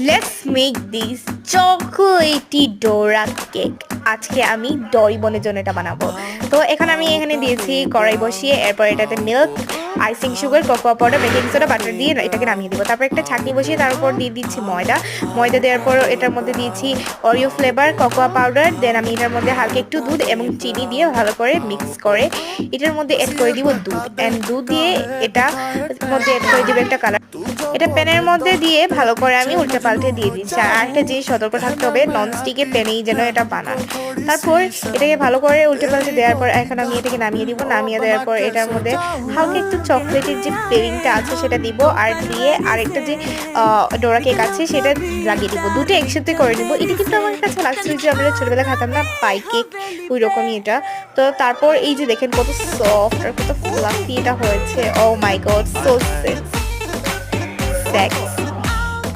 Let's make this chocolatey ডোরা cake. আজকে আমি ডরি বোনের জন্য এটা বানাবো। তো এখানে দিয়েছি কড়াই বসিয়ে, এরপর এটাতে milk, icing sugar, cocoa powder, baking soda, butter দিয়ে এটাকে নামিয়ে দিব। তারপর একটা ছাঁকনি বসিয়ে তার উপর দিয়ে দিচ্ছি ময়দা দেওয়ার পর এটার মধ্যে দিয়েছি অরিও ফ্লেভার, কোকোয়া পাউডার, দেন আমি এটার মধ্যে হালকা একটু দুধ এবং চিনি দিয়ে ভালো করে মিক্স করে এটার মধ্যে অ্যাড করে দিব দুধ, অ্যান্ড দুধ দিয়ে এটা মধ্যে অ্যাড করে দিব একটা কালার। এটা প্যানের মধ্যে দিয়ে ভালো করে আমি উল্টে পাল্টে দিয়ে দিচ্ছি। আর একটা জিনিস সতর্ক থাকতে হবে, ননস্টিকের প্যানেই যেন এটা বানান। তারপর এটাকে ভালো করে উল্টে পাল্টে দেওয়ার পর এখন আমি এটাকে নামিয়ে দিব। নামিয়ে দেওয়ার পর এটার মধ্যে হালকা একটু চকলেটের যে ফিলিংটা আছে সেটা দিব, আর দিয়ে আরেকটা যে ডোরা কেক আছে সেটা লাগিয়ে দিব। দুটো একসাথে করে নিব। এটা কিন্তু আমার কাছে লাগছে যে আমরা ছোটবেলায় খেতাম না পাই কেক, ওই রকমই এটা। তো তারপর এই যে দেখেন কত সফট আর কত ফ্লাফি এটা হয়েছে। ও মাই গড, সো সেক্সি।